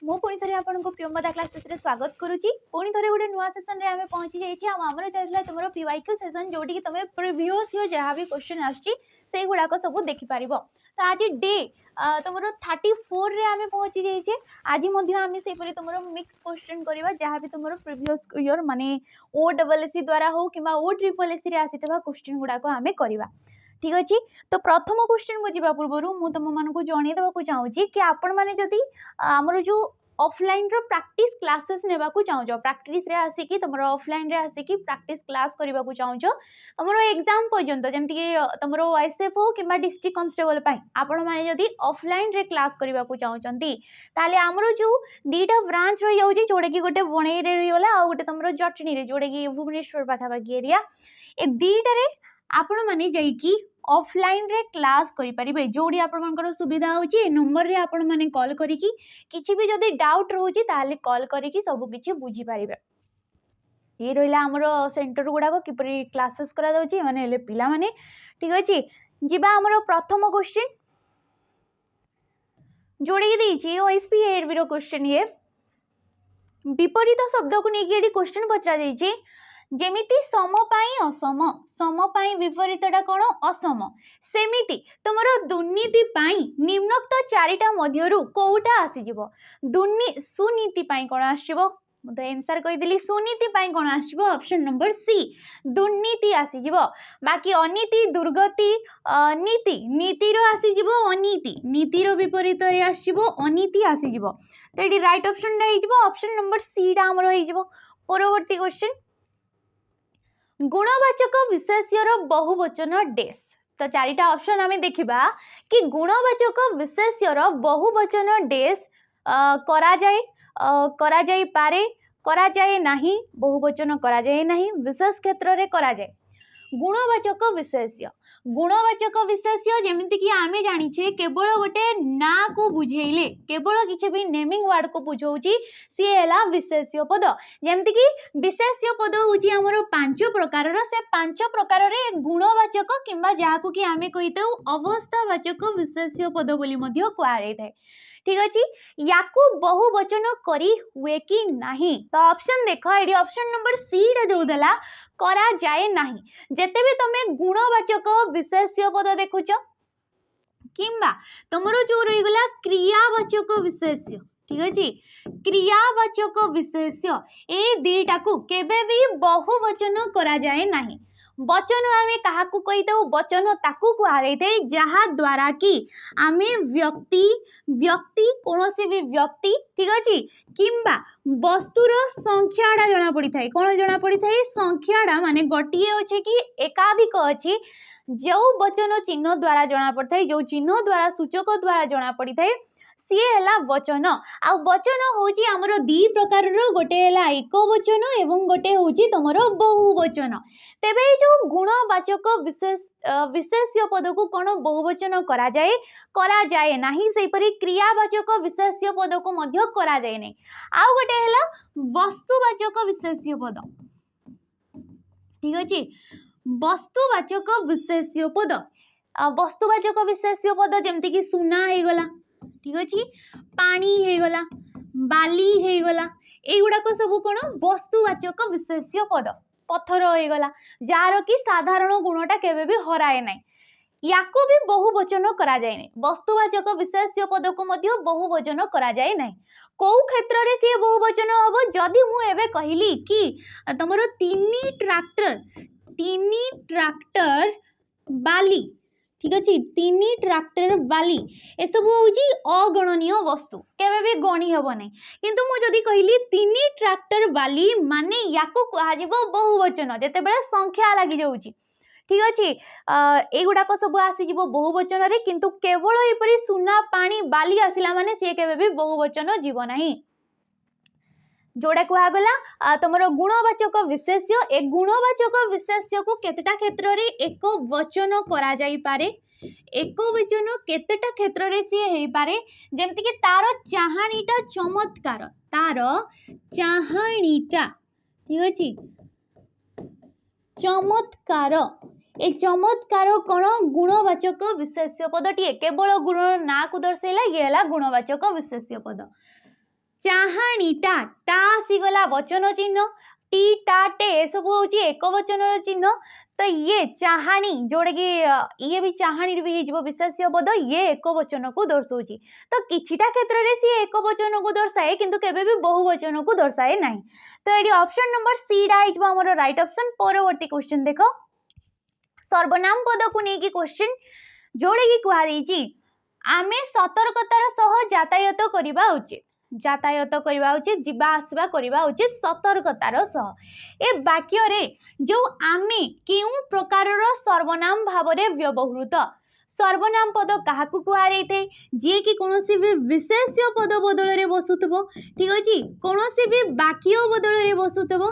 मु पुणी थे आपको प्रियंवदा क्लासेस रे स्वागत करुच्ची। पुणी थे गोटे नुआ सेसन रे आमे पहुंची जाइए। आमर चलता तुम पीवाईक्यू सेसन जोटी तुम प्रीवियस ईयर जहाँ भी क्वेश्चन आसे गुड़ाक सब देखिपर। तो आज डे तुम 34 रे आमे पहुंची जाइए। आज आम से तुम मिक्स क्वेश्चन करवा जहाँ भी तुम प्रीवियस ईयर माने OSSC द्वारा हो कि OSSC आसी क्वेश्चन गुड़ाक आम करवा। ठीक अच्छे। तो प्रथम क्वेश्चन को जावा पूर्व मुझे तुम मानक जनईदेक चाहूँगी कि आपण मैंने जदि आमर जो ऑफलाइन रो प्रैक्टिस क्लासेस नेबा को चाहूँ प्रैक्टिस रे आसिकी तुम ऑफलाइन रे आसिकी प्रैक्टिस क्लास करबा को चाहूँ तुम एग्जाम पर्यंत जमती कि तुम OSF हो कि डिस्ट्रिक्ट कांस्टेबल आपण मैंने जदि ऑफलाइन रे क्लास करबा को चाहूँगी ताले आमर जो दीटा ब्रांच रही जाऊँगी जोड़ा कि गोटे बणई रे रहीगला आ गोटे तुम जटनी रे जोड़ा कि भुवनेश्वर पाखापाखि एरिया ए दीटारे आपण मैंने जाइकी ऑफलाइन रे क्लास करि परिबे। जोड़ी आपनकर सुविधा होची नंबर रे आपण माने कॉल करिकी किछि भी जदी डाउट रहउची ताले कॉल करिकी सब किछि बुझी परिबे। ये रहिला हमरो सेंटर गुडाको किपरि क्लासेस करा जाउची माने ले पिला माने। ठीक अछि जिबा हमरो प्रथम क्वेश्चन जोड़ी कि देछि OSP 8 रो क्वेश्चन ये विपरीत शब्द को नेकी एडी क्वेश्चन पचरा जाइछि जेमिति सम पाई असम सम पाई विपरीतटा कौन असम सेमिति तुमर दुर्नीति पाई निम्नोक्त चारिटा मध्यरु कोउटा आसीजिवो सुनीति पाई कौन आसीजिवो तो आंसर कहिदिली सुनीति पाई कौन आसीजिवो ऑप्शन नंबर सी दुर्नीति आसीजिवो। बाकी अनीति दुर्गति नीति नीति रो आसीजिवो अनीति नीति रो विपरीत रे आसीजिवो अनीति आसीजिवो। तो एडी राइट ऑप्शन रे हिजिवो ऑप्शन नंबर सी टा हमरो हिजिवो। परवर्ती क्वेश्चन गुणवाचक विशेष्यर बहुवचन डेस। तो चारिटा ऑप्शन आमे देखिबा कि गुणवाचक विशेष्यर बहुवचन डेस करा जाए पारे करा जाए नाही बहुवचन करा जाए नाही विशेष क्षेत्र रे करा जाए। गुणवाचक विशेष्य जेमिति कि आमे जानिछे केवल गोटे ना को बुझेइले केवल किछि भी नेमिंग वर्ड को बुझौची सी हैला विशेष्य पद। जेमिति कि विशेष्य पद होची हमर 5 प्रकार रो से 5 प्रकार रे गुणवाचक किंबा जाहाकू कि आमे कहितौ अवस्थावाचक विशेष्य पद बोली मध्य कुआ जायथाय। ठीक अछि याकू बहुवचन करी हुए कि नाही। तो ऑप्शन देखो एडी ऑप्शन नंबर सी टा जो देला करा जाए नाही। जेते भी तमे गुणवाचक विशेष्य पद देखुछ किंबा तुमरो जो रही गला क्रियावाचक विशेष्य। ठीक अछि क्रियावाचक विशेष्य ए दीटा को केबे भी बहुवचन करा जाए नाही। वचन आमे काहाकू कहितौ वचन ताकू को आइथे जहा द्वारा कि आमे व्यक्ति कोनोसी भी व्यक्ति ठीक अछि किंबा वस्तुर संख्याडा जणा पड़ी थाए। कोन जणा पड़ी थाए संख्याडा माने गोटिए अछि कि एकाधिक अछि जो वचन चिन्ह द्वारा जणा पड़ी थाए जो चिन्ह द्वारा सूचक द्वारा जणा पड़ी थाए सी हैला वचन। आ वचन होची हमरो दी प्रकार रो गोटे हैला एक वचन एवं गोटे होची तमरो बहुवचन। तेबे जो गुणवाचक विशेष्य पद को कोन बहुवचन करा जाए नाही सेहि परि क्रियावाचक विशेष्य पद को मध्य करा जाए नै। आ गोटे हैला वस्तुवाचक विशेष्य पद। ठीक अछि वस्तुवाचक विशेष्य पद वस्तुवाचक विशेष्य पद जेमति कि सुना हे गला ठीक अछि पानी हे गला बाली हे गला एगुडा को सब कोन वस्तुवाचक विशेष्य पद। पत्थर हो गला जार कि साधारण गुणटा केबे भी हराए नै याकू भी बहुवचन करा जाए नै। वस्तुवाचक विशेष्य पद को मध्य बहुवचन करा जाए नै। को क्षेत्र रे से बहुवचन हबो जदि मु एबे कहिली कि तमरो तीनी ट्रैक्टर बाली ठीक अछि तीनी ट्रैक्टर बाली ए सब होची अगणनीय वस्तु केबे भी गणी हेबो नै। किंतु मु जदि कहिली तीनी ट्रैक्टर बाली माने याको कहा जिवो बहुवचन जेते बेले संख्या लागि जाउची। ठीक अछि एगुडा को सब आसी जिवो बहुवचन रे किंतु केवल एपरि सुना पानी बाली आसिला माने से केबे भी बहुवचन जीव नाही। जोड़ा कुआ गला तमरो गुणवाचक विशेष्य ए गुणवाचक विशेष्य को केतेटा क्षेत्र रे एक वचन करा जाई पारे एक वचन केतेटा क्षेत्र रे से हेई पारे जेमति कि तार चाहानीटा चमत्कार तार चाहानीटा ठीक अछि चमत्कार ए चमत्कार कोन गुणवाचक विशेष्य पदटी केवल गुण ना को दर्शैला ये हला गुणवाचक विशेष्य पद। ଚାହାଣିଟା ଟା ଆସିଗଲା ବଚନ ଚିହ୍ନ ଟି ଟା ଟେ ଏସବୁ ହେଉଛି ଏକ ବଚନର ଚିହ୍ନ ତ ଇଏ ଚାହାଣି ଯୋଉଟା କି ଇଏ ବି ଚାହାଣି ବି ହେଇଯିବ ବିଶେଷ୍ୟ ପଦ ଇଏ ଏକ ବଚନକୁ ଦର୍ଶାଉଛି ତ କିଛିଟା କ୍ଷେତ୍ରରେ ସିଏ ଏକ ବଚନକୁ ଦର୍ଶାଏ କିନ୍ତୁ କେବେ ବି ବହୁ ବଚନକୁ ଦର୍ଶାଏ ନାହିଁ ତ ଏଠି ଅପସନ ନମ୍ବର ସିଟା ହେଇଯିବ ଆମର ରାଇଟ୍ ଅପସନ। ପରବର୍ତ୍ତୀ क्वेश्चन ଦେଖ ସର୍ବନାମ ପଦକୁ ନେଇକି क्वेश्चन ଯୋଉଟା କି କୁହାଯାଇଛି ଆମେ ସତର୍କତାର ସହ ଯାତାୟାତ କରିବା ଉଚିତ ଯାତାୟାତ କରିବା ଉଚିତ ଯିବା ଆସିବା କରିବା ଉଚିତ ସତର୍କତାର ସହ ଏ ବାକ୍ୟରେ ଯୋଉ ଆମେ କେଉଁ ପ୍ରକାରର ସର୍ବନାମ ଭାବରେ ବ୍ୟବହୃତ ସର୍ବନାମ ପଦ କାହାକୁ କୁହାଯାଇଥାଏ ଯିଏକି କୌଣସି ବି ବିଶେଷ୍ୟ ପଦ ବଦଳରେ ବସୁଥିବ ଠିକ ଅଛି କୌଣସି ବି ବାକ୍ୟ ବଦଳରେ ବସୁଥିବ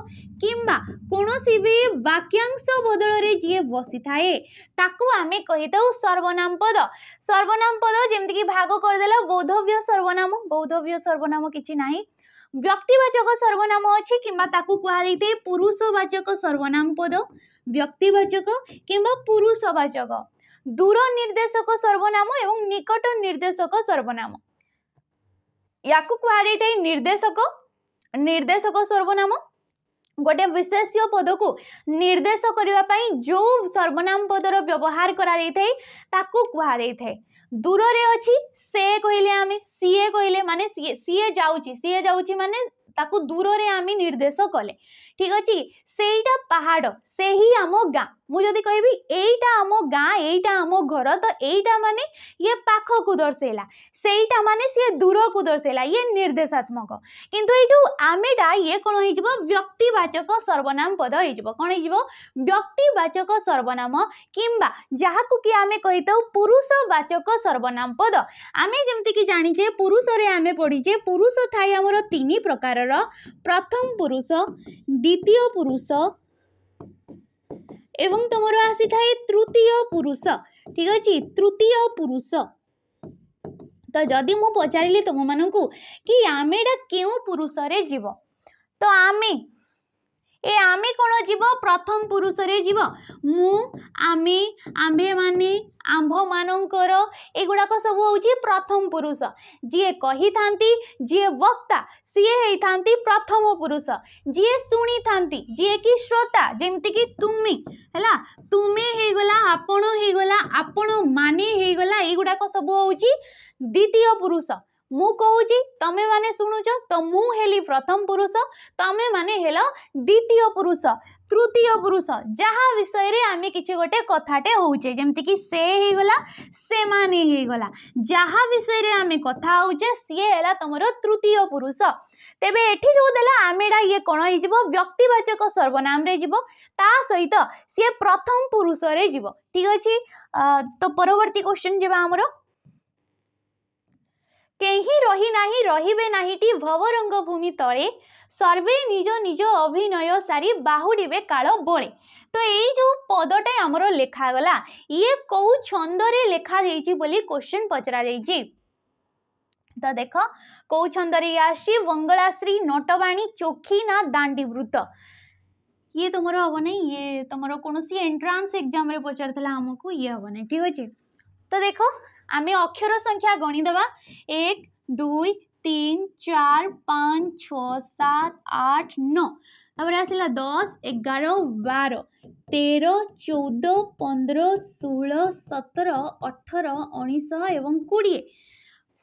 କିମ୍ବା କୌଣସି ବି ବାକ୍ୟାଂଶ ବଦଳରେ ଯିଏ ବସିଥାଏ ତାକୁ ଆମେ କହିଥାଉ ସର୍ବନାମ ପଦ ଯେମିତିକି ଭାଗ କରିଦେଲା ବୌଦ୍ଧବ୍ୟ ସର୍ବନାମ କିଛି ନାହିଁ ବ୍ୟକ୍ତିବାଚକ ସର୍ବନାମ ଅଛି କିମ୍ବା ତାକୁ କୁହାଯାଇଥାଏ ପୁରୁଷବାଚକ ସର୍ବନାମ ପଦ ବ୍ୟକ୍ତିବାଚକ କିମ୍ବା ପୁରୁଷବାଚକ ଦୂର ନିର୍ଦ୍ଦେଶକ ସର୍ବନାମ ଏବଂ ନିକଟ ନିର୍ଦ୍ଦେଶକ ସର୍ବନାମ ୟାକୁ କୁହାଯାଇଥାଏ ନିର୍ଦ୍ଦେଶକ ସର୍ବନାମ गोटे विशेष्य पद को निर्देश करने पाई जो सर्वनाम पदर व्यवहार ताकू कहुए दूर रे अच्छी से कहले आमे सीए कहले माने सीए जाउची माने ताकू दूर रे आमे निर्देश कले ठीक अच्छी सेईटा पहाड़ से ही आम गाँ मुझे कहबी एईटा आम गाँ एईटा आम घर तो एईटा माने ये पाख को दर्शेला सेईटा माने सी दूर को दर्शेला ये निर्देशात्मक किंतु ये जो आमेटा ये कौन हो व्यक्तिवाचक सर्वनाम पद हो कौन हो व्यक्तिवाचक सर्वनाम किंबा जहाँ को कि आमे कहिताउ पुरुषवाचक सर्वनाम पद आमे जेमति कि जानिचे पुरुष रे आमे पढ़ीचे पुरुष थाई हमर तीन प्रकार प्रथम पुरुष द्वितीय पुरुष एवं तुमर आसी थाए तृतीय पुरुष ठीक अच्छे तृतीय पुरुष तो जदि मु पचारिली तुम मानू कि आमेटा क्यों पुरुष रे जीव तो आमे कौन जीव प्रथम पुरुष रे जीव मु आमे आम्भे माने आंभ मानकर एगुड़ाक सब हूँ प्रथम पुरुष जी कही था जी वक्ता सीए होती प्रथम पुरुष जी शुणी था जी कि श्रोता जमती कि तुमे है तुमे होगला आपण होगला आपण माने होगला एगुड़ाक सब हूँ द्वितीय पुरुष मु कहूँ तमें माने शुणुच तो मु हेली प्रथम पुरुष तमें माने हेल द्वितीय पुरुष तृतीय पुरुष जहाँ विषय रे आमे किछि गोटे कथाटे होउचे जेमति कि से हेगला से माने हेगला जहाँ विषय रे आमे कथा होउचे सीए हेला तमरो तृतीय पुरुष तेबे एठी जो देला आमेडा ये कोन हो जिवो व्यक्तिवाचक सर्वनाम रे जिवो ता सहित सी प्रथम पुरुष रे जिवो ठीक अछि। तो परवर्ती क्वेश्चन जेबा हमरो केही रही नाही रहिबे नाहीटी भवरंग भूमि तले सर्वे निज निज अभिनय सारी बाहुड़े काल बोले तो ये जो पदटे आमर लेखा गला ये कौ छंद रे लेखा जाइछि बोली क्वेश्चन पचरा जाइछि तो देख कौ छंद रे आसी वंगलाश्री नटवाणी चोखी ना दांडीवृत ये तुमर हम ना ये तुम कौन एंट्रांस एग्जाम रे पचार आमको ये हम ना ठीक अच्छे। तो देख आमे अक्षर संख्या गणिदेवा 1 2 3 4 5 6 7 8 9 तापर आसला 10 11 12 13 14 15 16 17 18 19 एवं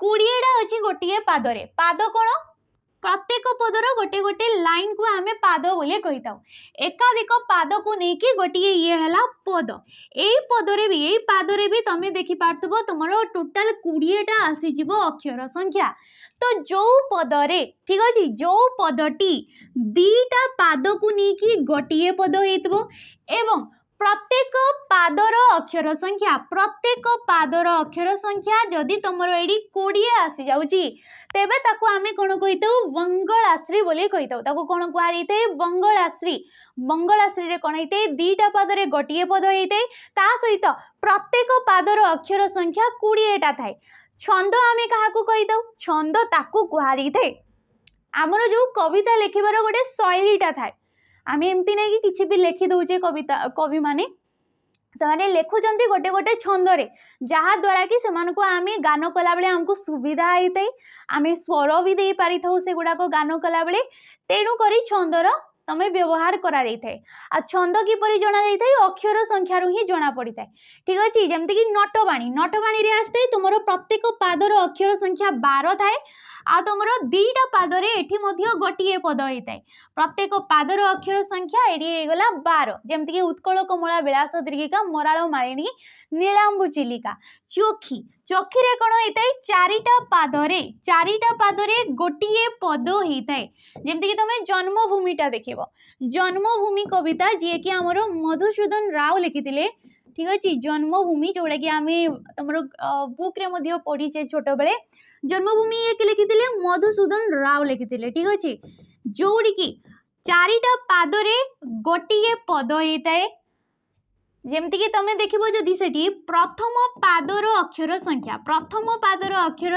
20टा अच्छी गोटे पादरे पाद कौन प्रत्येक पदर गोटे गोटे लाइन को आमे पाद बोले कही था एकाधिक पाद को लेकिन गोटे ये है पद यही पदरे भी यही पादरे भी तुम देखी पार्थुब तुम टोटाल 20टा आसीज अक्षर संख्या तो जो पदरे ठीक अच्छे जो पदटी दीटा पाद को लेकिन गोटे पद हो एवं प्रत्येक पादर अक्षर संख्या जदि तुम ये 20 आसी जाउची तेबे ताकू आमे कोन कहिताउ वंगलाश्री बोली कहिताउ ताकू कोन कुआ जाइते वंगलाश्री रे कोन होइते दीटा पादरे गोटिए पद होइते ता सहित प्रत्येक पादर अक्षर संख्या 20टा थाए छंद आमे काहाकू कहिताउ छंद ताकू कुआ जाइते हमर जो कविता लेखिबार गोटे शैलीटा थाए आमे एमती नहीं कि किसी भी लिखि दौचे कविता कवि माने से लेखुंट गोटे गोटे छंदरे जहाँ द्वारा कि सेमानकु आमे गान कला बेले हमको सुविधा होता है आमे स्वर भी दे पारि थाउ से गुड़ाक गान कला बेले तेणु करी छंदर तमें व्यवहार करा जाए आ छंद किपरि जना जाए अक्षर संख्यार ही जना पड़ी था ठीक अच्छे जमती कि नटवाणी रे आसते तुम प्रत्येक पादर अक्षर संख्या 12 थाए आ तुम दीटा पादरे एठी मध्य गोटे पद होता है प्रत्येक पादर अक्षर संख्या एटी गला 12 जमती कि उत्कल कमला विलास दीर्घिका मराल मालिनी नीलांबु चिलिका चोखी चोखी रे कौन होता है चारिटा पादरे गोटे पद होता है जमती कि तुम जन्मभूमिटा देख जन्मभूमि कविता जी कि आमर मधुसूदन राव लिखिथिले ठीक अच्छे जन्मभूमि जोड़ा कि आम तुम बुक रे पढ़ीचे छोट बेले जन्मभूमि एक लिखिथिले मधुसूदन राव लिखिथिले ठीक अच्छे जोड़ी की चारिटा पादरे गोटे पद होता है जमती कि तुम देखो जदि सेठी प्रथम पादर अक्षर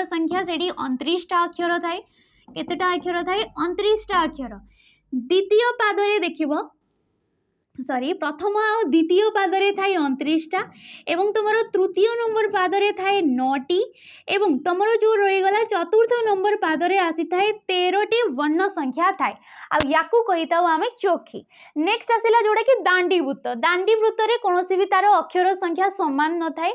संख्या से 29 अक्षर थाए केतेटा अक्षर थाए 29 अक्षर द्वितीय पादरे देखिबो सॉरी प्रथम आ द्वितीय पादरे थाए 29 एवं तुम तृतीय नंबर पादरे थाए 9 एवं तुम जो रहीगला चतुर्थ नंबर पादरे आसी थाए 13 वर्ण संख्या थाए आ कही आम चोखी नेक्स्ट आसला जोड़ा कि दांडीवृत्त रे कौन भी तार अक्षर संख्या समान न थाए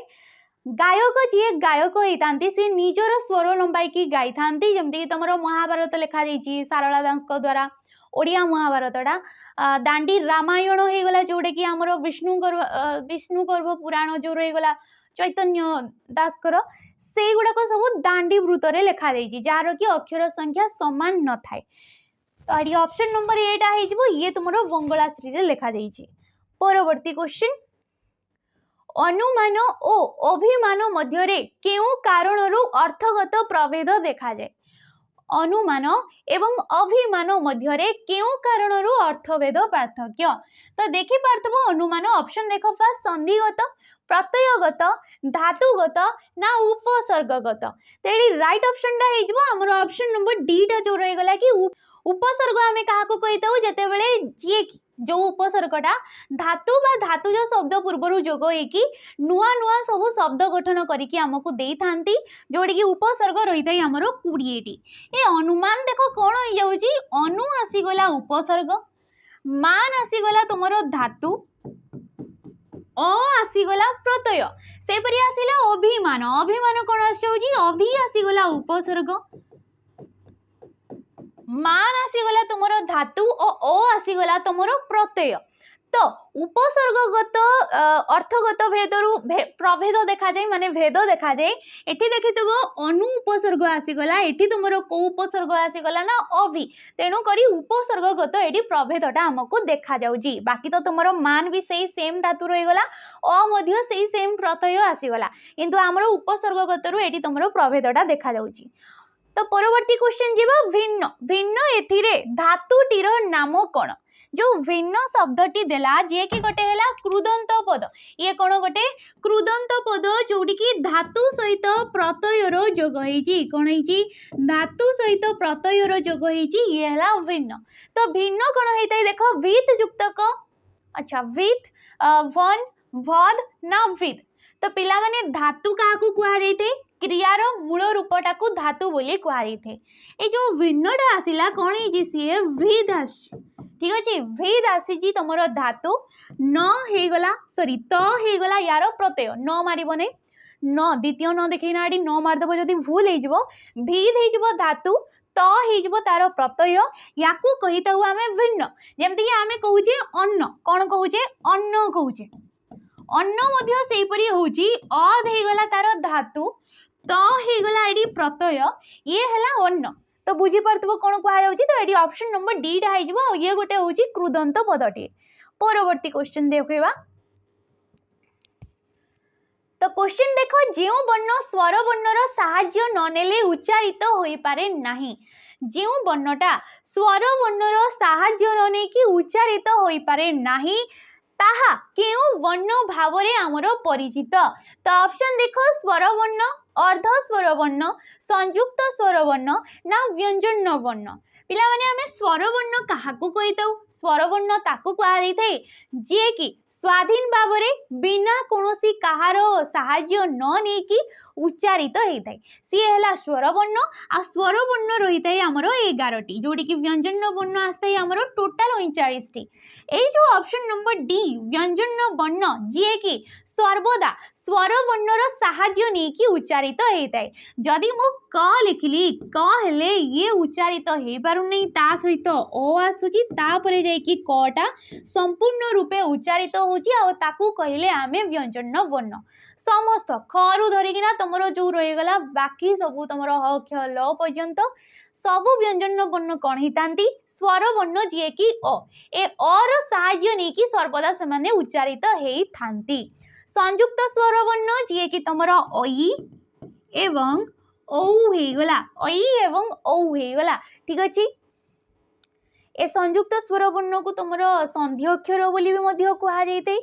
गायक जी गायक होती सी निजर स्वर लंबाई की गाई था जमती कि तुम महाभारत लिखा सारला दास द्वारा ओडिया महाभारतटा दांडी रामायण हो गला जोड़े कि आमर विष्णुगर्भ पुराण जो रहीगला चैतन्य दासकर से गुड़ाक सब दांडी वृत्त रे लिखा जार कि अक्षर संख्या समान न थाए तो ये ऑप्शन नंबर 8 ये तुम बंगलाश्री रे लिखा परवर्ती क्वेश्चन अनुमान और अभिमान मध्य केउ कारणरू अर्थगत प्रभेद देखा जाए अनुमान एवं अभिमान मध्य केउ कारणरू अर्थभेद पार्थक्य तो देखि पार्थबो अनुमान ऑप्शन देखो फास्ट संधिगत प्रत्ययगत धातुगत ना उपसर्गगत तो ये राइट ऑप्शन टा हेजबो हमर ऑप्शन नंबर डी टा जो रही गला कि उपसर्ग आमे काहाको कहिताउ जते बेले जे जो उपसर्गटा धातु बा धातुज शब्द पूर्वर जोग होइकी नुआ नुआ सब शब्द गठन करिकी हमकु देई थांती जोड़ी कि उपसर्ग रही थाई हमरो 20 टी ए अनुमान देखो कोन होई जाउची अनु आसी गला उपसर्ग मान आसी गला तुमरो धातु अ आसी गला प्रत्यय से परि आसीला अभिमान कोन आसी अभि आसी गला उपसर्ग मान आसीगला तुमर धातु और आसीगला तुमर प्रत्यय तो उपसर्गगत अर्थगत भेदरु प्रभेद देखा जाए माने भेद देखा जाए एठी देखितबो अनु उपसर्ग आसीगला एठी तुमर को उपसर्ग आसीगला ना अभि तेणु करी उपसर्गगत एठी प्रभेदटा हमको देखा जाउजी बाकी तो तुमर मान भी सही सेम धातु रही गला अ मध्य सही सेम प्रत्यय आसीगला किंतु हमर उपसर्गगतरु एठी तुमर प्रभेदटा देखा जाउजी तो परवर्ती क्वेश्चन जीवा भिन्न भिन्न एथिरे धातुटीर नाम कौन जो भिन्न शब्दटी देला जे कि गोटे हैला कृदंत पद ये कौन गोटे कृदंत पद जोड़ी कि धातु सहित प्रत्ययर जोग होईची कौन होईची धातु सहित प्रत्ययर जोग होईची ये हैला भिन्न तो भिन्न कौन होईता देखो विथ युक्तक अच्छा विथ वन वध ना विथ तो पिला माने धातु काहाकू कुहा जाइते क्रियार मूल रूपटा को धातु बोली कुहाई थे ये जो भिन्नटा आसिला कौन है सी विध आसी ठीक अच्छे विध आसी तुम धातु न हो गला सॉरी त हो गला यार प्रत्यय न मारबने न द्वितीय न देखना ये न मारदेव जब भूल हो विध हो धातु त हो तार प्रत्यय या कही आम भिन्न जमती आम कहे अन्न कौन कहे अन्न कहे अन्न मध्य सेहीपरि होउची अध हो गला तार धातु तो हो गला एडी प्रत्यय ये हैला अन्न तो बुझी पारथबो कोन कुहा जाउची तो एडी ऑप्शन नंबर डी टा आइजबो ये गोटे होउची कृदंत पदटी परवर्ती क्वेश्चन देखिबा तो क्वेश्चन देखो जेउ वर्ण स्वर वर्णर सहाय्य न नेले उच्चारित होई पारे नाही जेउ वर्णटा स्वर वर्णर सहाय्य न नेकी उच्चारित होई पारे नाही ताहा केउ वर्ण भावरे हमरो परिचित तो ऑप्शन देखो स्वर वर्ण अर्ध स्वर वर्ण, संयुक्त स्वर वर्ण ना व्यंजन वर्ण? पिला माने आमे स्वर वर्ण काहाकू कहिताउ? स्वर वर्ण ताकू कहा जाइथाय जे कि स्वाधीन भावरे बिना कोनोसी कहार साहाय्य न नेकी उच्चारित होइथाय। सी हैला स्वर वर्ण। आ स्वर वर्ण रहिथाय हमरो 11 टी, जोडी कि व्यंजन वर्ण आस्ताय हमरो टोटल 39 टी। एई जो ऑप्शन नंबर डी व्यंजन वर्ण जे कि सर्वदा स्वर वर्णर साहाय्य नेकी उच्चारित होइथाय। जदि मु क लिखिली क हेले ये उच्चारित हे पारुनै, ता सहित ओ आसुची, तापरे जाई कि क टा संपूर्ण रूपे उच्चारित होची आ ताकू कहिले आमे व्यंजन वर्ण। समस्त ख रु धरिकिना तमरो जो रहि गला बाकी सब तमरो ह क्ष ल पर्यंत सबु व्यंजन वर्ण कौन हितांती? स्वर वर्ण जे कि अ। ए अ रो साहाय्य नेकी सर्वदा से माने उच्चारित हेई थांती। संयुक्त स्वर वर्ण जे कि तमरो ओई एवं औ हे गला, ओई एवं औ हे गला। ठीक अछि। ए संयुक्त स्वर वर्ण को तमरो संधि अक्षर बोली भी मध्य कहा जाइते।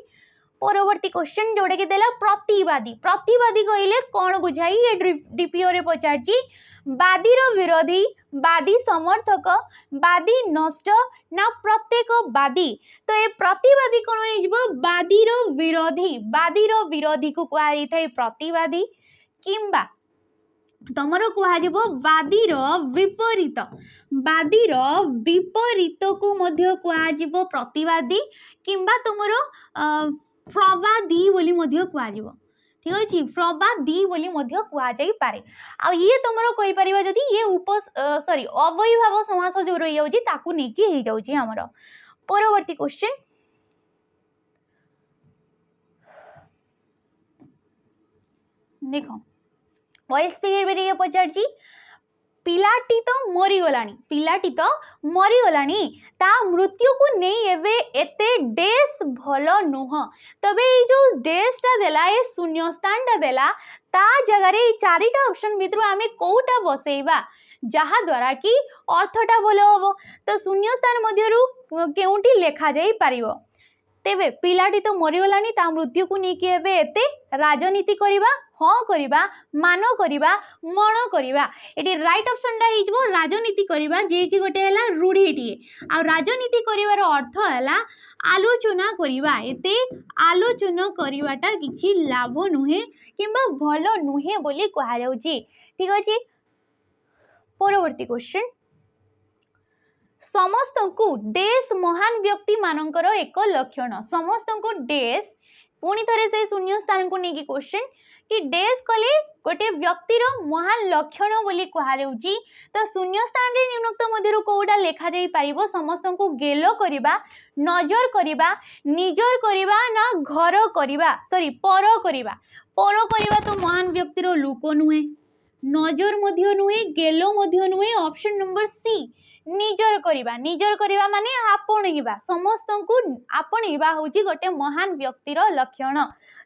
परवर्ती क्वेश्चन जोड़े के देला प्रतिवादी। प्रतिवादी कहिले कौन बुझाई? ये डीपीओ रे पचारची बादी रो विरोधी, बादी समर्थक, बादी नष्ट ना प्रत्येक बादी। तो ये प्रतिवादी कौन हो जिवो? बादी रो विरोधी। बादी रो विरोधी को कहा जाइथाय प्रतिवादी, किंबा तमरो कहा जिवो बादी रो विपरीत। बादी रो विपरीत को मध्य कहा जिवो प्रतिवादी, किंबा तमरो प्रवादी बोली मध्य कहा जिवो। ठीक अछि। प्रवादी बोली मध्य कहा जाई पारे। आ ये तमरो कहि परिबा जदी ये अव्ययीभाव समास जो रहि जाउची ताकू नेकी हे जाउची हमरो। परवर्ती क्वेश्चन देखो, वॉइस बिहेवियर पचारची पिलाटी तो मरी गलानी, पिलाटी तो मरी गलानी, ता मृत्यु को नहीं एवे एते डेस भलो नुह। तबे ये जो डेस टा देला, ये शून्य स्थान टा देला, ता जगह रे चारिटा ऑप्शन भितरु आमे कोउटा बसेइबा जहा द्वारा कि अर्थटा भलो होबो। तो शून्य स्थान मध्यरु केउटी लेखा जाई पारिबो? तेबे पिलाटी तो मरीगलानी, ता मृत्यु को नहीं एबे एते राजनीति करिबा, हाँ करिबा, मान करिबा, मन करिबा। एटी राइट ऑप्शन टा हिजबो राजनीति करिबा, जे कि गोटे हला रूढ़ीटिए। आ राजनीति करिवार अर्थ हला आलोचना करिबा। एते आलोचना करिवाटा किछि लाभ नुहे किंबा भलो नुहे बोली कहा जाउची। ठीक अछि। परवर्ती क्वेश्चन, समस्त को डेस महान व्यक्ति मानकर एक लक्षण। समस्त को डेस, पुणी थरे से शून्य स्थान को नेकी क्वेश्चन कि डेस कले गोटे व्यक्तिर महान लक्षण बोली कहा जाउची। तो शून्य स्थान रे निम्नोक्त मध्यरु कोउटा लेखा जाई पारिबो? समस्त को गेलो करिबा, नजर करिबा, निजर करिबा ना घर करिबा, सॉरी पर करिबा। पर करिबा तो महान व्यक्तिर लुक नुहे, नजर मध्य नुहे, गेलो मध्य नुहे। ऑप्शन नंबर सी निजर करिबा। निजर करिबा माने आपणिबा, समस्त को आपणिबा होची गोटे महान व्यक्तिर लक्षण।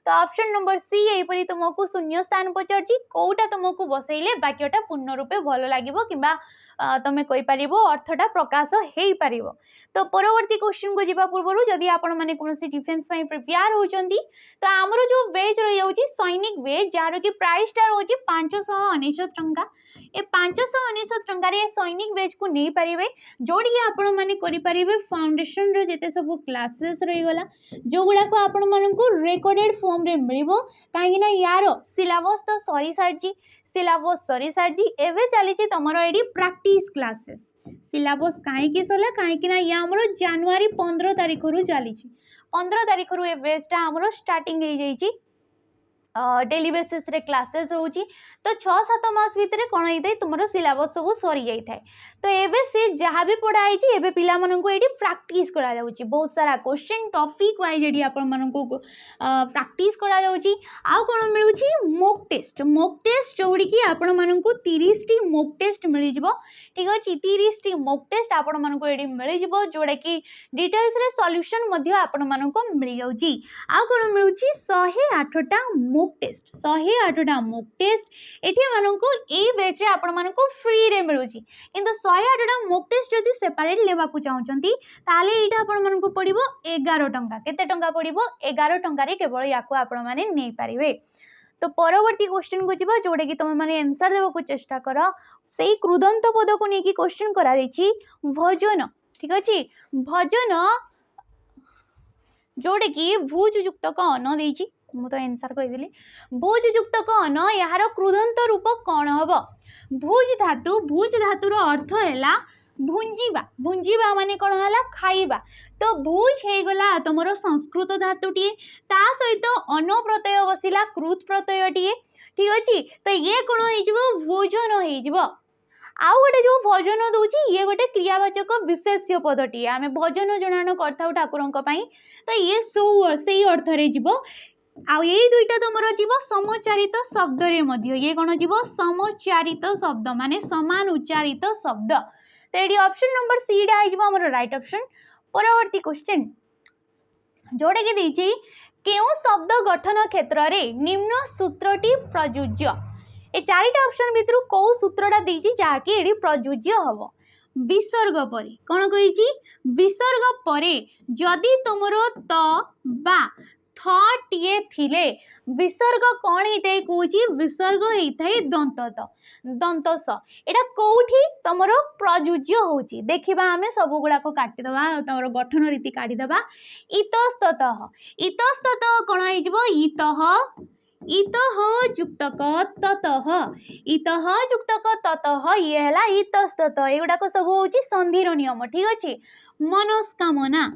तो ऑप्शन नंबर सी एपरी तुमको शून्य स्थान पचारची, कोउटा तुमको बसैले वाक्यटा पूर्ण रूपे भलो लागिबो किंबा तमे कहि परिबो अर्थटा प्रकाश हेई परिबो। तो परवर्ती क्वेश्चन को जिबा पूर्वरु जदि आपण माने कोनोसी डिफेंस पई प्रिपेयर होचंती, तो हमरो जो वेज रहि जाउची सैनिक वेज, जार कि प्राइस टा होची 599 टंका। ए 599 टंका रे सैनिक वेज को नहीं पारिबे, जोडी कि आपण माने करि परिबे फाउंडेशन रो जेते सब क्लासेस रहि गला, जो गुडा को आपण माननको रेकॉर्डेड फॉर्म रे मिलिबो। काहे ना यार सिलेबस तो सरी सारची, सिलेबस सरी सारची, एवे चली तमरो एडी प्रैक्टिस क्लासेस। सिलेबस काहे कि सला, काहे कि ना या हमरो जनवरी 15 तारिख रु चली, 15 तारिख रु ए बेसटा हमरो स्टार्टिंग हे जाईची। डेली बेसिस रे क्लासेस होची। तो 6-7 मास भितरे कोन होइतै तुमरो सिलेबस सब सरी जाई थाए। तो एबे से जहा भी पढ़ाई छी एबे पिला मनन को एडी प्रैक्टिस करा जाउची, बहुत सारा क्वेश्चन टॉपिक वाइज एडी आपण मनन को प्रैक्टिस करा जाउची। आ कोन मिलुची मॉक टेस्ट। मॉक टेस्ट जोडी कि आपण मनन को 30 टी मॉक टेस्ट मिलि जिवो। ठीक अछि, 30 टी मॉक टेस्ट आपण मनन को एडी मिलि जिवो, जोडा कि डिटेल्स रे सॉल्यूशन मध्ये आपण मनन को मिलि जाउची। आ कोन मिलुची 108 टा मॉक टेस्ट, 108 टा मॉक टेस्ट एठी माननको ए बैच रे आपण मानको फ्री रे मिलुची। किंतु 108 टा मॉक टेस्ट जदी सेपरेट लेबा को चाहउचंती ताले एटा आपण मानको पडिबो 11 टंका। केते टंका पडिबो? 11 टंका रे केवल याको आपण माने नै पारिबे। तो परवर्ती क्वेश्चन को जीवा जोड़े कि तुम माने आंसर देबा को चेष्टा कर सेही कृदंत पद को नेकी क्वेश्चन करा दैछि भोजन ठीक अछि भोजन जोड़े कि भुज युक्त क अन्न देछि मु तो आंसर कहि देली भुज युक्त क अन्न यार कृदंत रूप कोन हबो भुज धातुर अर्थ हैला भुंजीबा भुंजीबा माने कोन हला खाइबा तो भुज हे गला तमरो संस्कृत धातुटी ता सहित अन्न प्रत्यय बसिला कृत प्रत्ययटी ठीक अछि तो ये कोन हे जिवो भोजन हे जिवो आउ गोटे जो भोजन दउची ये गोटे क्रियावाचक विशेष्य पदटी आमे भोजन जणान करथाउ ठाकुरंक पई तो ये सेही अर्थ रे जिवो आ ये दुईटा तुमर जीव समोच्चारित शब्द रे मध्य ये कौन जीव समोच्चारित शब्द माने समान उच्चारित शब्द तो ये ऑप्शन नंबर सी डा हमर राइट ऑप्शन परवर्ती क्वेश्चन जोड़े के देछि केउ शब्द गठन क्षेत्र रे निम्न सूत्रटी प्रयोज्य ए चारिटा ऑप्शन भितरु को सूत्रटा देछि जाके एडी प्रयोज्य हबो विसर्ग परे कोन कहिछि विसर्ग परे जदि तुमरो त बा थे थिले विसर्ग कौन होता है कौची विसर्ग होता है दंत दंतस एटा कौठी तमर प्रयोज्य होची देखिबा हमें सब गुड़ा को काटिदबा तमर गठन रीति काटिदबा इतस्ततः इतस्ततः कौन हो जिवो इतः जुक्तक ततः इतः जुक्तक ततः ये हला इतस्ततः एगुड़ा को सब होची संधिर नियम ठीक अछि मनस्कामना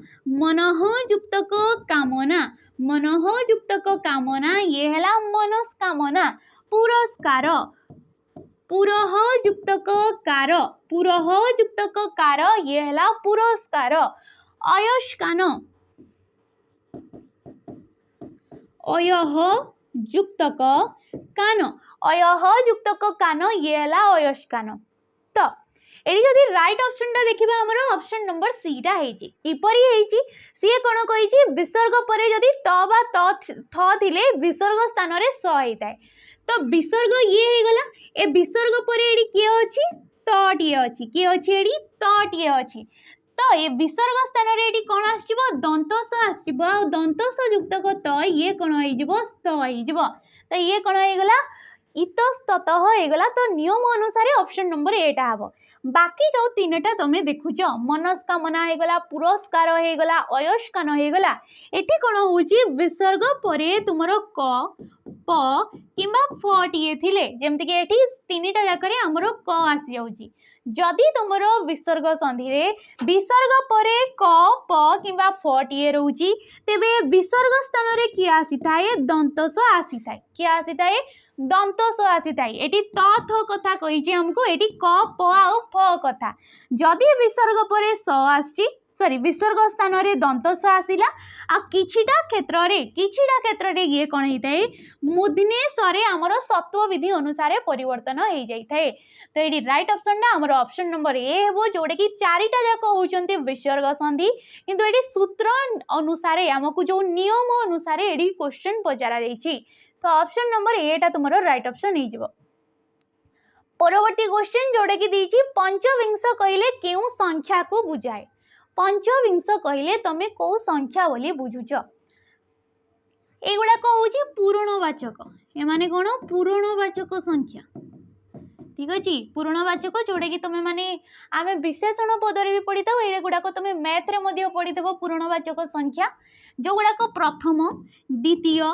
मनः जुक्तक कामना मनः जुक्तक कामना ये हला मनस्कामना पुरस्कार पुरः जुक्तक कार ये हला पुरस्कार अयस्कान अयः जुक्तक कान अयः जुक्तक कान ये हला अयस्कान तो एडी जदि राइट ऑप्शन टा देखिबा हमरो ऑप्शन नंबर सी टा हेची किपरि हेची सी कोन कहिची विसर्ग परे जदि त बा थ थिले विसर्ग स्थान रे स हेताय तो विसर्ग ये हे गला ए विसर्ग परे एडी के अछि तटिए अछि के अछि एडी तटिए अछि तो ए विसर्ग स्थान रे एडी कोन आसीबो दंतस आसीबो आ दंतस युक्तक त ये कोन होई जिवो स्त होई जिवो तो ये कोन होई गला इतस्ततः हेगला तो नियम अनुसार ऑप्शन नंबर एटा हबो बाकी जो तीनटा तमे देखुछ मनस्कामना हेगला पुरस्कार हेगला अयस्कान हेगला एठी कोन होउची विसर्ग परे तुमरो क प किंबा फ टिए थिले जेमति के एठी तीनटा जाकरे हमरो क आसी जाउची जदि तुमरो विसर्ग संधि रे विसर्ग परे क प किंबा फ टिए रहउची तेबे विसर्ग स्थान रे कि आसीथाए दंतस आसीथाए कि आसीथाए दंतस आसीथाए एटी त थ कथा कहिछि हमको एटी क प आ फ कथा जदि विसर्ग परे स आछि सॉरी विसर्ग स्थान रे दंतस आसिला आ किछिटा क्षेत्र रे ये कोन हेताए मुदने सरे हमर सत्व विधि अनुसार परिवर्तन हे जाइथाए तो एटी राइट ऑप्शन ना हमर ऑप्शन नंबर ए हेबो जोडे कि चारिटा जाक होचंती विसर्ग संधि किंतु एटी सूत्र अनुसार हमकु जो नियम अनुसार एटी क्वेश्चन पचारा दैछि तो ऑप्शन नंबर ए टा तुमरो राइट ऑप्शन हे जिवो परवर्ती क्वेश्चन जोडे कि दीची पंचविंश कहिले केउ संख्या को बुझाए पंचविंश कहिले तमे को संख्या बोली बुझुछ एगुडा को होची पूर्णवाचक ए माने कोन पूर्णवाचक संख्या ठीक अछि पूर्णवाचक जोडे कि तमे माने आमे विशेषण पदरे भी पढिताउ एडे गुडा को तमे मैथ रे मध्ये पढितबो पूर्णवाचक संख्या जो गुडा को प्रथम द्वितीय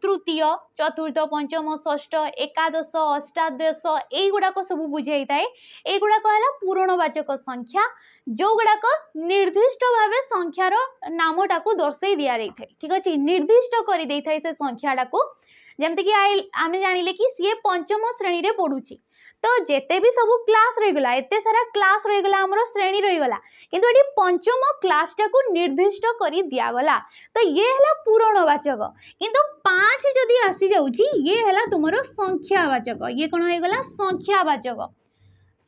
तृतीय चतुर्थ पंचम षष्ठ एकादश अष्टादश एगुड़ाक सब बुझाई थाए एगुड़ाक है पूर्णवाचक संख्या जो गुड़ाक निर्दिष्ट भाव संख्यार नामटा को दर्शई दि जाए ठीक अच्छे निर्दिष्ट कर दे थाए से संख्याटा को जमती कि आम जानिले कि सी पंचम श्रेणी रे पढ़ुची तो जेते भी सब क्लास रहीगला एते सारा क्लास रहीगला हमरो श्रेणी रहीगला किंतु एटी पंचम क्लास टा को निर्दिष्ट करी दियागला तो ये हला पूर्णवाचक किंतु 5 जदी आसी जाउची ये हला तुमरो संख्यावाचक ये कोन होइगला संख्यावाचक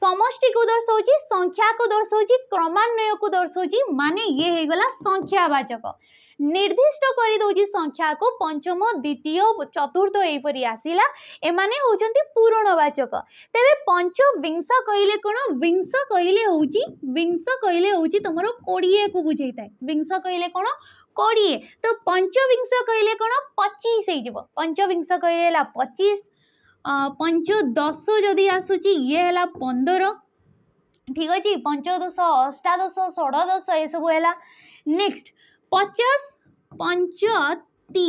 समष्टि को दर्शाउची संख्या को दर्शाउची क्रमान्वय को दर्शाउची माने ये होइगला संख्यावाचक निर्दिष्ट कर दौची संख्या को पंचम द्वितीय चतुर्थ एपरी आसिला एमाने होचंती पूर्णवाचक तेबे पंचविंश कहिले कोन विंश कहिले होची तमरो 20 को बुझाई थाए विंश कहिले कोन 20 तो पंचविंश कहले कौन 25 हो पंचविंश कहले 25 पंचदश जदि आसूची ये है 15 ठीक अच्छे पंचदश अष्टादश षोड़श ये सब है नेक्स्ट 50 पंचती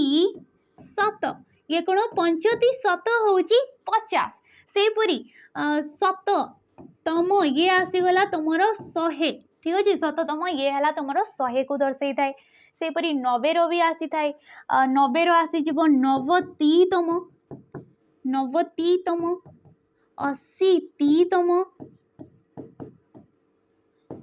शत ये कौन पंचती शत हूँ 50 सेपरी शततम ये आसीगला तुमर 100 ठीक अच्छे शततम ये है तुमर 100 को दर्शाई थाए सेपरी 90 भी आसी थाए 90 आसीज 90तम 90तम 80तम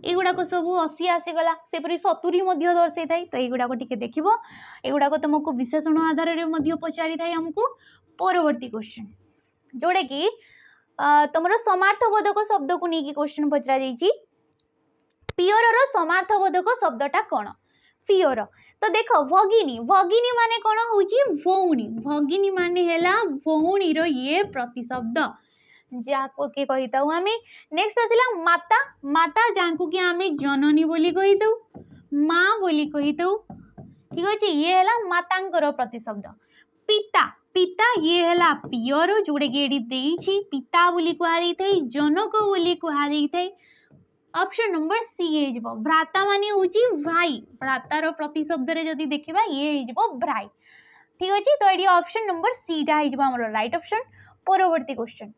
एगुड़ाक सब 80 आसीगला सेपरी 70 दर्शाई थाए तो युड़ाक टे देख युड़ाक तुमको विशेषण आधार में पचारि थाए आमको परवर्ती क्वेश्चन जोड़ा कि तुम समार्थबोधक शब्द को लेकिन क्वेश्चन पचरा जाइए पियर समार्थबोधक शब्दटा कौन पियर तो देख भगिनी भगिनी माने कौन हूँ भौणी भगिनी माने है भौणीर ये प्रतिशब्द जहाँ के कही था आम नेक्स्ट आसला माता माता जहाँ कि आम जननी बोली कही था माँ बोली कही था ठीक अच्छे ये है मातांकर प्रतिशब्द पिता पिता ये है पियर जोड़े कि ये पिता बोली कहुई थे जनक बोली कहुई थे ऑप्शन नंबर सी हो भ्राता माने हूँ भाई भ्रातार प्रतिशब्द जदि देखा ये हो भाई ठीक अच्छे तो ये ऑप्शन नंबर सीटा हो राइट ऑप्शन परवर्ती क्वेश्चन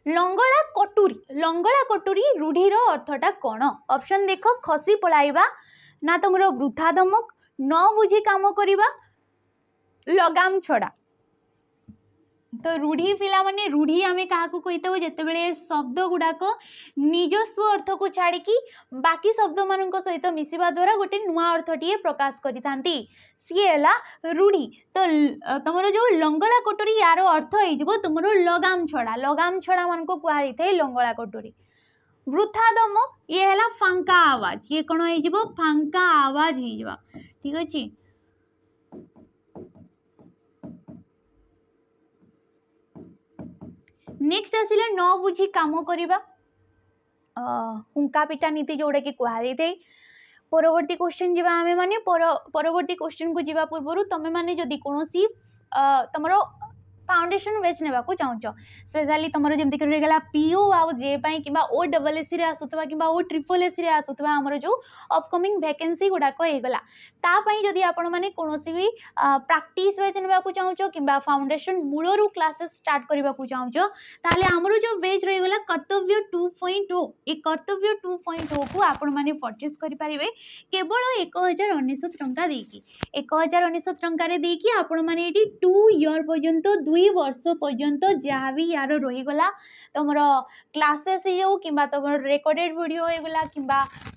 लंगड़ा कटुरी रूढ़ीर अर्थटा कौन ऑप्शन देख खसी पलाइबा ना तुम वृथा धमक न बुझी काम करवा लगाम छड़ा तो रूढ़ी पिला माने रूढ़ी आम क्या कही था जिते शब्द गुड़ाक निजस्व अर्थ को छाड़ी बाकी शब्द मान सहित मिसवा द्वारा गोटे नुआ अर्थटीए प्रकाश करी सी है रूढ़ी तो तुम जो लंगड़ा कटोरी यार अर्थ हो तुम लगाम छड़ा मान को कहुई थे लंगड़ा कटोरी वृथा दमक ये है फांका आवाज ये कौन हो फांका आवाज हो ठीक अच्छे नेक्स्ट आसिला न बुझी काम करवा हुंका पिटा नीति जोड़ा कि कहुई थे परवर्ती क्वेश्चन जीवा आमे माने परवर्ती क्वेश्चन को जीवा पूर्व तुम माने जदि कौन तुम फाउंडेशन बेच ने चाहूच स्पेशली तुम जमी रहीगला पीओ आउ जे कि ओ डबल एसी आसूबा कि ओ ट्रिपल एसी आसूबा आमर जो अपकमिंग वैकेंसी गुड़ाक होगला तापाई जदि आपण मैंने कौन भी प्रैक्टिस बेच ने चाहूच कि फाउंडेशन मूलरू क्लासेस स्टार्ट करने को चाहूच ताले आमर जो बेच रहीगला कर्तव्य 2.0 ए कर्तव्य 2.0 को आपण मैंने परचेस करें केवल 1099 टंका देकी 1099 टंकार देकी आपण मैंने 2 ईयर पर्यंत 2 वर्ष पर्यंत जहाँ भी यार रहीगला तुम क्लासेस हो कि तुम रेकर्डेड वीडियो होगला कि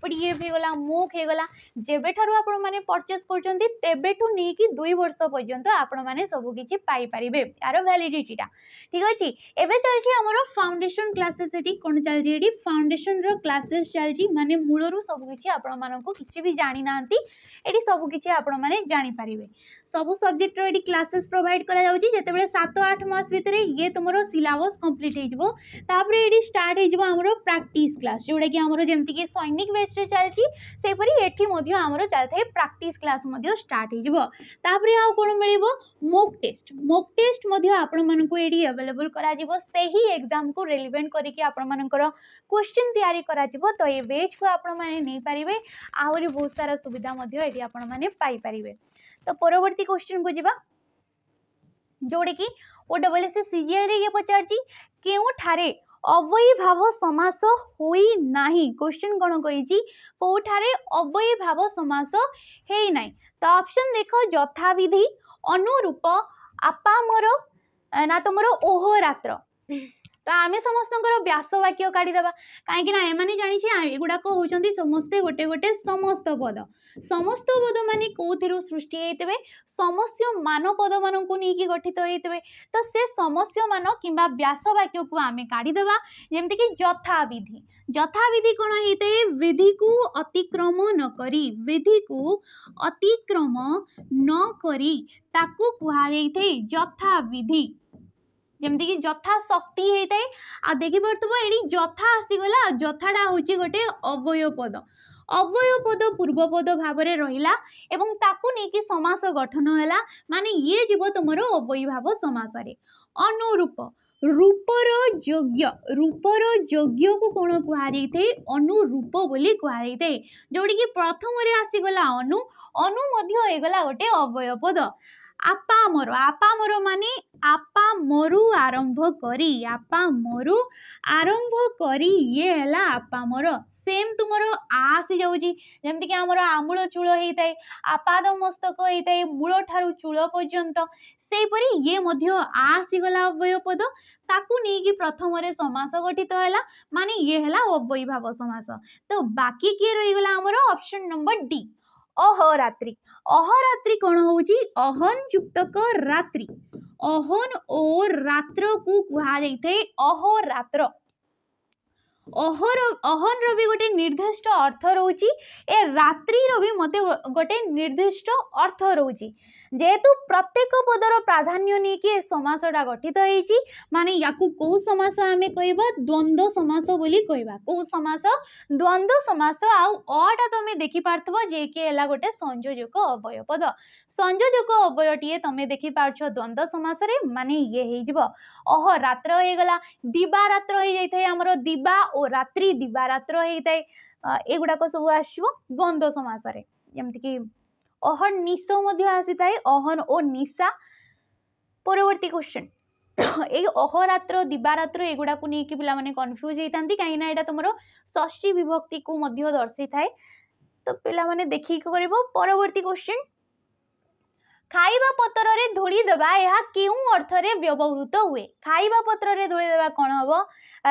पीडीएफ होगला मूक होगला जेबे ठारू आपण माने परचेस करछंती तेबेठू नेकी 2 वर्ष पर्यंत आपण माने सब किछि पाई परिबे यार वैलिडिटीटा ठीक अछि एबे चलछि हमर फाउंडेशन क्लासेस एटी कोन चलछि एटी फाउंडेशन रो क्लासेस चलछि माने मूलरू सब किछि आपण मानको किछि भी जानि नांती एटी सब किछि आपण माने जानि परिबे सब सब्जेक्ट रो एटी क्लासेस प्रोवाइड करा जाउछि जेतेबेले 7-8 मास भितरे ये तुमरो सिलेबस कंप्लीट हे जबो तापरे एटी स्टार्ट हे जबो हमरो प्रैक्टिस क्लास जोडा कि हमरो जेमति कि सैनिक बैच रे चलछि सेपरी एठी मध्य हमरो चलथाय प्रैक्टिस क्लास मध्य स्टार्ट हे जबो तापरे आ कोन मिलिबो मॉक टेस्ट मध्य आपण मानको एटी अवेलेबल करा जबो सेही एग्जाम को रिलेवेंट करी कि आपण मानकर क्वेश्चन तैयारी करा जबो तो ये बैच को आपण माने नै परिबे आउरी बहुत सारा सुविधा मध्य एटी आपण माने पाई परिबे तो परवर्ती क्वेश्चन को जीवा जोड़े कि ओ डबल एस सीजीएल रे ये पचारची केउ ठारे अवयी भाव समास होई नाही क्वेश्चन कोन कहिची को ठारे अवयी भाव समास हेई नाही तो ऑप्शन देखो यथाविधि अनुरूप आपामर ना तुमरो ओहो रात्र तो आम समस्त व्यास वाक्य काढ़ीदेवा कहीं एम जानी एगुड़ाक होती समस्ते गोटे गोटे समस्त पद माने कौथिर सृष्टि होते समस्त मान पद मान को लेकिन गठित होते तो से समस्त मान कि व्यास वाक्य को आम काढ़ीदेवा जमीक यथाविधि कौन होता है विधि को अतिक्रम न करी विधि को अतिक्रम न करी ताकू कहुई थे यथाविधि जमती कि यथा शक्ति होता है आ देखी पार्थ ये यथा आसीगला यथाटा हूँ गोटे अवय पद अव्यय पद पूर्वपद भाव में रहिला एवं ताकू नेकी समास गठन हैला माने ये जीव तुमरो अव्ययी भाव समास रे। अनुरूप रूपर योग्य को कौन कहुए अनुरूप बोली कहुए जोड़ी कि प्रथम रे आसीगला अनु अनु मध्य होगला गोटे अव्यय पद। आपामर माने आपा मरु आरंभ करी ये हैला आपामर। सेम तुमर आसी जाउची जेमति कि हमर आमूल चूल हेइताय आपाद मस्तक हेइताय मूल ठारू चूल पर्यंत सेही परी ये मध्य आसी गला अव्यय पद ताकू नै कि प्रथम रे समास गठित हैला माने ये हैला अव्ययी भाव समास। तो बाकी के रही गला हमर ऑप्शन नंबर डी अहोरात्रि। अहोरात्रि कौन होउची अहन युक्तक रात्रि अहन और रात्र को कुहा जाइथे अहोरात्र। अहन रो भी गोटे निर्दिष्ट अर्थ रोची ए रात्रि रो भी मते गोटे निर्दिष्ट अर्थ रोची जेहेतु प्रत्येक पदर प्राधान्य नहीं कि समासटा गठित होईची माने याकू को समास आमे कहबा द्वंद्व समास बोली कहबा। को समास द्वंद्व समास आउ अटा तमे देखि पारथबो जे के एला गोटे संयोजक अव्यय पद। संयोजक अव्ययटीए तमे देखि पारछो द्वंद्व समास रे माने ये हेइ जिवो अह रात्र हे गला दिबा रात्र हे जाइथाय हमरो दिबा और रात्रि दिबा रात्र हेइथाय एगुडा को सब आछिबो द्वंद्व समास रे जेमति कि अहन निश मध्य आसीथाय अहन और निशा। परवर्ती क्वेश्चन ए अहोरात्र दिबारात्र एगुडा को नेकी पिला माने कंफ्यूज हेइतांती काहे ना एटा तुमरो षष्ठी विभक्ति को मध्य दर्शाई थाए तो पिला माने देखि करबो। परवर्ती क्वेश्चन खाइबा पत्र रे धूली देबा यह केउ अर्थ रे व्यवहृत हुए। खाइबा पत्र रे धूली देबा कोन हबो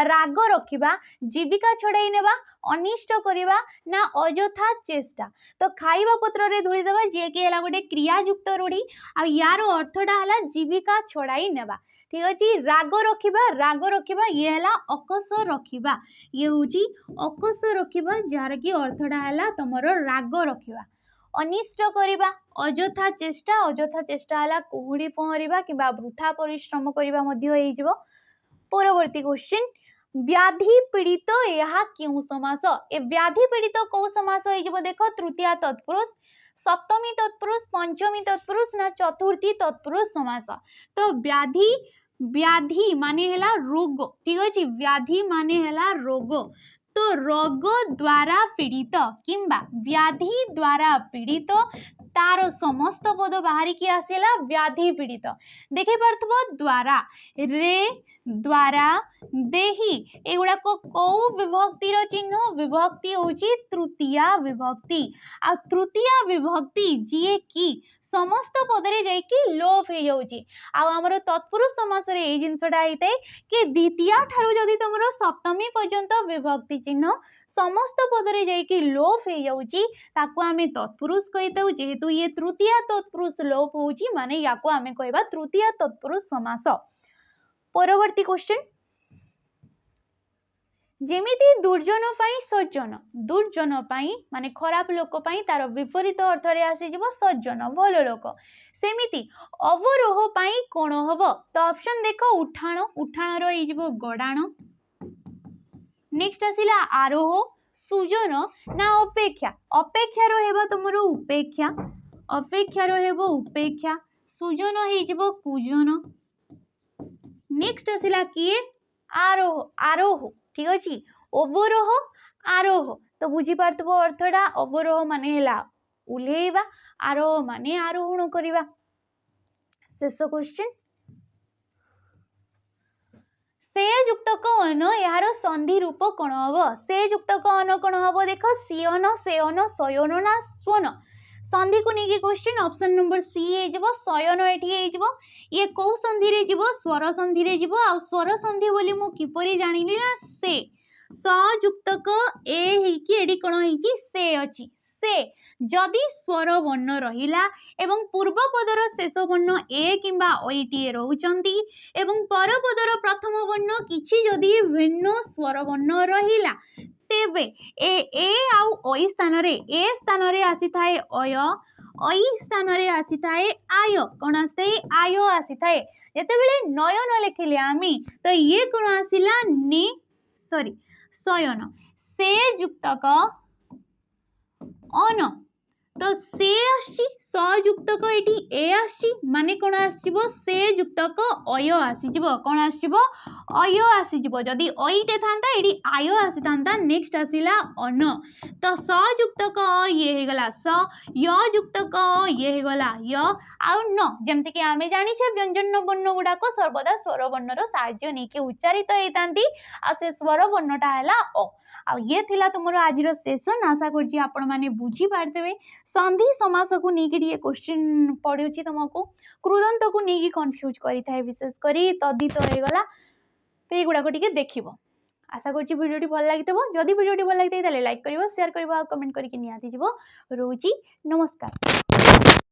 राग रखिबा जीविका छड़ाई नेबा अनिष्ट करिबा ना अजथा चेष्टा। तो खाइबा पत्र रे धूली देबा जे के हला गोटे क्रियायुक्त रूढ़ी आ यार अर्थटा हला जीविका छड़ाई नेबा। ठीक अछि राग रखिबा ये हला अकस रखिबा ये होची अकस रखिबा जार की अर्थटा हला तमरो राग रखिबा। अनिष्ट करिबा अजथा चेष्टा हला कुहुड़ी पहरिबा किबा वृथा परिश्रम करिबा मध्य होई जिवो। परवर्ती क्वेश्चन व्याधि पीड़ित यह क्यों समास। ए व्याधि पीड़ित को समास होई जिवो देखो तृतीया तत्पुरुष सप्तमी तत्पुरुष पंचमी तत्पुरुष ना चतुर्थी तत्पुरुष समास। तो व्याधि माने हला रोग। ठीक अछि व्याधि माने हला रोग तो रोग द्वारा पीड़ित किंबा व्याधि द्वारा पीड़ित तार समस्त पद बाहरी की आसेला व्याधि पीड़ित। देखे पारथबो द्वारा रे द्वारा देही एगुड़ा को विभक्ति रो चिन्ह विभक्ति होची तृतीया विभक्ति आ तृतीया विभक्ति जीए की समस्त पदरे जाइकी लोप हो जाउची। आमर तत्पुरुष समास रे ए जिनसटा हेइते कि द्वितीया ठारू जदि तमरो सप्तमी पर्यंत विभक्ति चिन्ह समस्त पदरे जाइकी लोप हो जाउची ताको आमे तत्पुरुष कहिताउ। जेहेतु ये तृतीया तत्पुरुष लोप होउची माने याको आमे कहबा तृतीया तत्पुरुष समास। परवर्ती क्वेश्चन जेमिति दुर्जन पाई सज्जन दुर्जन पाई माने खराब लोक पाई तार विपरीत अर्थ रे आसी जिवो सज्जन भलो लोक सेमिति अवरोह पाई कोन हबो। तो ऑप्शन देखो उठाण रो जिवो गडाण नेक्स्ट आसिला आरोह सुजन ना अपेक्षा रो हेबो तुमरो उपेक्षा रो हेबो उपेक्षा सुजन हे जिवो कुजन नेक्स्ट आसिला किए आरोह। ठीक अछि अवरोह आरोह तो बुझी पारथबो अर्थटा अवरोह माने हेला उल्हेइबा आरोह माने आरोहण करिबा। शेष क्वेश्चन से युक्त अन यार संधि रूप कोन हबो। से युक्त अन कोन हबो देखो सियन सेयन सयन ना स्वन संधि को नेकी क्वेश्चन ऑप्शन नंबर सी हे जिवो सयन एठी हे जिवो ये को संधि रे जिवो स्वर संधि रे जिवो आ स्वर संधि बोली मु किपरि जानिली ना से संयुक्तक ए हेकी एडी कोन हेची से अछि से जदि स्वर वर्ण रहिला एवं पूर्व पदर शेष वर्ण ए किंबा ओईटीए रहउचंती एवं पर पदर प्रथम वर्ण किछि जदि भिन्न स्वर वर्ण रहिला तेबे ए आउ ओई स्थान रे आसी थाए अय ओई स्थान रे आसी थाए आय कोन आसे आय आसी थाए। जेतेबेले नयन लेखिले आमी तो ये कोन आसिला ने सॉरी सयन से युक्तक अन तो से आसी सयुक्तक एटी ए आसी माने कोन आसीबो से युक्तक अय आसीजिबो कोन आसीजिबो अय आसीजिबो जदी अइटे थांता एटी आय आसी थांता नेक्स्ट आसीला अन तो सयुक्तक ये हे गला स य युक्तक ये हे गला य आ न जेमति कि आमे जानि छे व्यंजन वर्ण गुडा को सर्वदा स्वर वर्णर सहाय्य नै कि उच्चारित हेतांती आ से स्वर वर्णटा हैला अ आ ये थिला तुमर आजिर सेशन आशा करछि आपण माने बुझी पारतेबे संधि समास को नेकी टिके क्वेश्चन पढिउछि तुमको कृदंत को नेकी कंफ्यूज करि थाए विशेष करी तद्धित हो गला तो ये गुडा को टिके देखिबो आशा करछि वीडियोटी भल लागितबो जदि वीडियोटी भल लागितै ताले लाइक करिवो शेयर करिवो कमेंट करिके नियाति जिवो रोची नमस्कार।